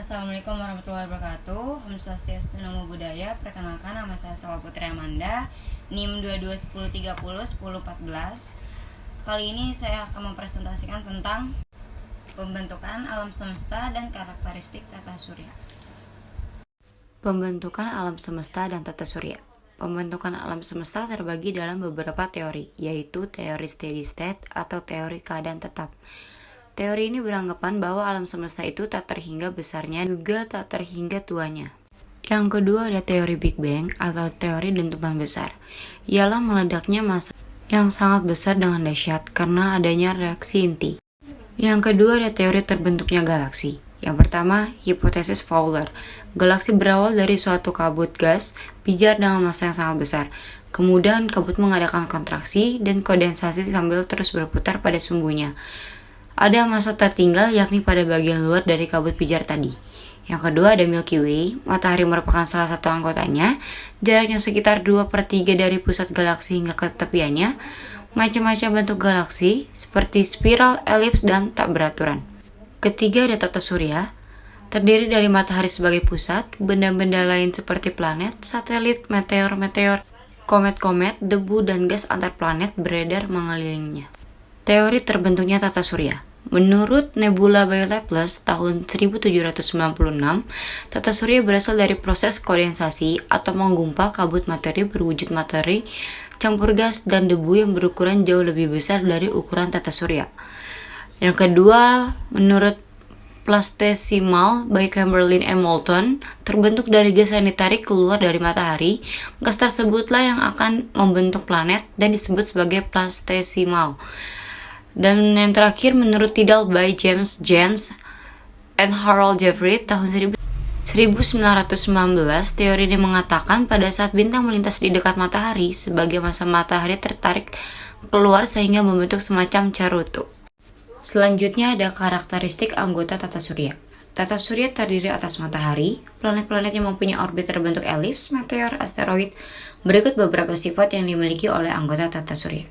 Assalamualaikum warahmatullahi wabarakatuh. Om Swastiastu, Namo Buddhaya. Perkenalkan, nama saya Salwa Putri Amanda, NIM 2210301014. Kali ini saya akan mempresentasikan tentang pembentukan alam semesta dan karakteristik tata surya. Pembentukan alam semesta dan tata surya. Pembentukan alam semesta terbagi dalam beberapa teori, yaitu teori steady state atau teori keadaan tetap. Teori ini beranggapan bahwa alam semesta itu tak terhingga besarnya, juga tak terhingga tuanya. Yang kedua ada teori Big Bang atau teori dentuman besar. Ialah meledaknya massa yang sangat besar dengan dahsyat karena adanya reaksi inti. Yang kedua ada teori terbentuknya galaksi. Yang pertama, hipotesis Fowler. Galaksi berawal dari suatu kabut gas pijar dengan massa yang sangat besar. Kemudian kabut mengadakan kontraksi dan kondensasi sambil terus berputar pada sumbunya. Ada massa tertinggal yakni pada bagian luar dari kabut pijar tadi. Yang kedua ada Milky Way. Matahari merupakan salah satu anggotanya. Jaraknya sekitar 2/3 dari pusat galaksi hingga ke tepiannya. Macam-macam bentuk galaksi seperti spiral, elips, dan tak beraturan. Ketiga ada tata surya. Terdiri dari matahari sebagai pusat, benda-benda lain seperti planet, satelit, meteor-meteor, komet-komet, debu, dan gas antar planet beredar mengelilinginya. Teori terbentuknya tata surya. Menurut Nebula by Laplace tahun 1796, tata surya berasal dari proses kondensasi atau menggumpal kabut materi berwujud materi, campur gas, dan debu yang berukuran jauh lebih besar dari ukuran tata surya. Yang kedua, menurut Plastesimal by Chamberlin M. Moulton, terbentuk dari gas yang ditarik keluar dari matahari. Gas tersebutlah yang akan membentuk planet dan disebut sebagai plastesimal. Dan yang terakhir menurut Tidal by James Jans and Harold Jeffrey tahun 1919, teori ini mengatakan pada saat bintang melintas di dekat matahari, sebagai massa matahari tertarik keluar sehingga membentuk semacam carutu. Selanjutnya ada karakteristik anggota tata surya. Tata surya terdiri atas matahari, planet-planet yang mempunyai orbit terbentuk elips, meteor, asteroid. Berikut beberapa sifat yang dimiliki oleh anggota tata surya.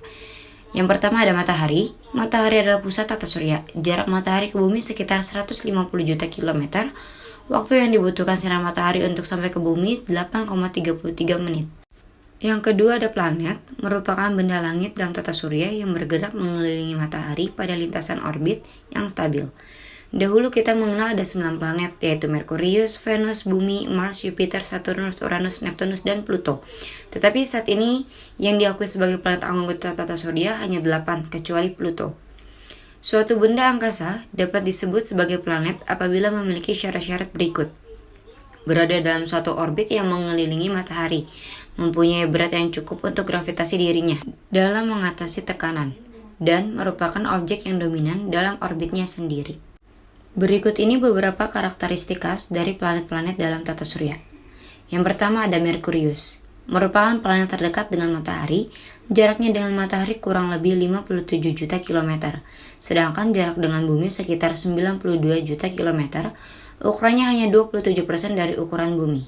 Yang pertama ada matahari. Matahari adalah pusat tata surya. Jarak matahari ke bumi sekitar 150 juta kilometer. Waktu yang dibutuhkan sinar matahari untuk sampai ke bumi 8,33 menit. Yang kedua ada planet, merupakan benda langit dalam tata surya yang bergerak mengelilingi matahari pada lintasan orbit yang stabil. Dahulu kita mengenal ada 9 planet, yaitu Merkurius, Venus, Bumi, Mars, Jupiter, Saturnus, Uranus, Neptunus, dan Pluto. Tetapi saat ini yang diakui sebagai planet anggota tata surya hanya 8, kecuali Pluto. Suatu benda angkasa dapat disebut sebagai planet apabila memiliki syarat-syarat berikut. Berada dalam suatu orbit yang mengelilingi matahari, mempunyai berat yang cukup untuk gravitasi dirinya dalam mengatasi tekanan, dan merupakan objek yang dominan dalam orbitnya sendiri. Berikut ini beberapa karakteristik khas dari planet-planet dalam tata surya. Yang pertama ada Merkurius. Merupakan planet terdekat dengan matahari, jaraknya dengan matahari kurang lebih 57 juta kilometer, sedangkan jarak dengan bumi sekitar 92 juta kilometer, ukurannya hanya 27% dari ukuran bumi.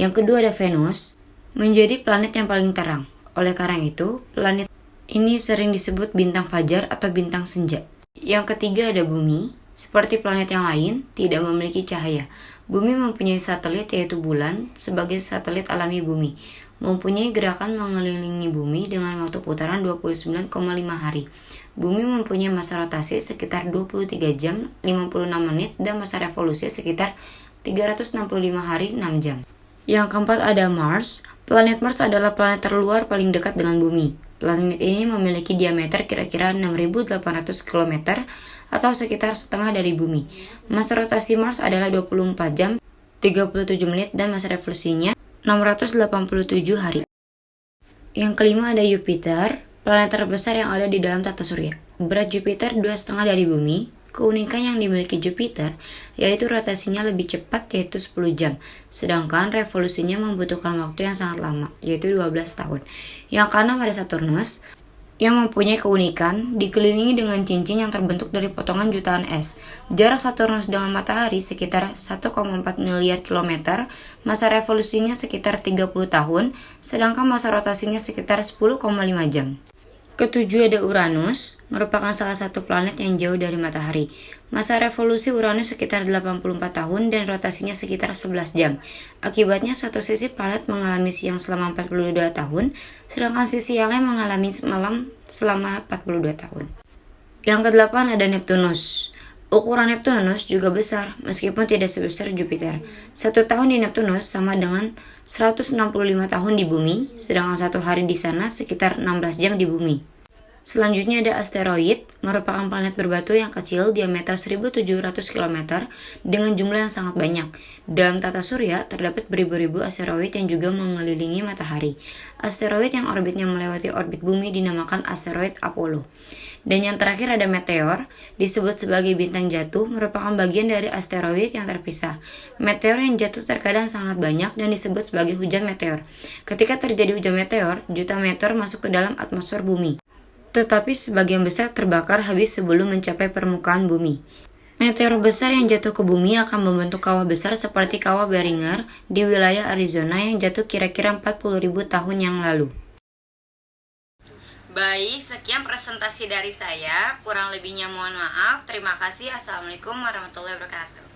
Yang kedua ada Venus, menjadi planet yang paling terang. Oleh karena itu, planet ini sering disebut bintang fajar atau bintang senja. Yang ketiga ada Bumi. Seperti planet yang lain, tidak memiliki cahaya. Bumi mempunyai satelit yaitu bulan sebagai satelit alami bumi. Mempunyai gerakan mengelilingi bumi dengan waktu putaran 29,5 hari. Bumi mempunyai masa rotasi sekitar 23 jam 56 menit dan masa revolusi sekitar 365 hari 6 jam. Yang keempat ada Mars. Planet Mars adalah planet terluar paling dekat dengan bumi. Planet ini memiliki diameter kira-kira 6.800 km atau sekitar setengah dari bumi. Masa rotasi Mars adalah 24 jam 37 menit dan masa revolusinya 687 hari. Yang kelima ada Jupiter, planet terbesar yang ada di dalam tata surya. Berat Jupiter 2,5 dari bumi. Keunikan yang dimiliki Jupiter yaitu rotasinya lebih cepat yaitu 10 jam, sedangkan revolusinya membutuhkan waktu yang sangat lama yaitu 12 tahun. Yang keenam ada Saturnus yang mempunyai keunikan dikelilingi dengan cincin yang terbentuk dari potongan jutaan es. Jarak Saturnus dengan matahari sekitar 1,4 miliar kilometer, masa revolusinya sekitar 30 tahun, sedangkan masa rotasinya sekitar 10,5 jam. Ketujuh ada Uranus, merupakan salah satu planet yang jauh dari matahari. Masa revolusi Uranus sekitar 84 tahun dan rotasinya sekitar 11 jam. Akibatnya satu sisi planet mengalami siang selama 42 tahun, sedangkan sisi yang lain mengalami malam selama 42 tahun. Yang kedelapan ada Neptunus. Ukuran Neptunus juga besar, meskipun tidak sebesar Jupiter. 1 tahun di Neptunus sama dengan 165 tahun di bumi, sedangkan 1 hari di sana sekitar 16 jam di bumi. Selanjutnya ada asteroid, merupakan planet berbatu yang kecil diameter 1700 km dengan jumlah yang sangat banyak. Dalam tata surya, terdapat beribu-ribu asteroid yang juga mengelilingi matahari. Asteroid yang orbitnya melewati orbit bumi dinamakan asteroid Apollo. Dan yang terakhir ada meteor, disebut sebagai bintang jatuh, merupakan bagian dari asteroid yang terpisah. Meteor yang jatuh terkadang sangat banyak dan disebut sebagai hujan meteor. Ketika terjadi hujan meteor, juta meteor masuk ke dalam atmosfer bumi. Tetapi sebagian besar terbakar habis sebelum mencapai permukaan bumi. Meteor besar yang jatuh ke bumi akan membentuk kawah besar seperti kawah Beringer di wilayah Arizona yang jatuh kira-kira 40.000 tahun yang lalu. Baik, sekian presentasi dari saya. Kurang lebihnya mohon maaf. Terima kasih. Assalamualaikum warahmatullahi wabarakatuh.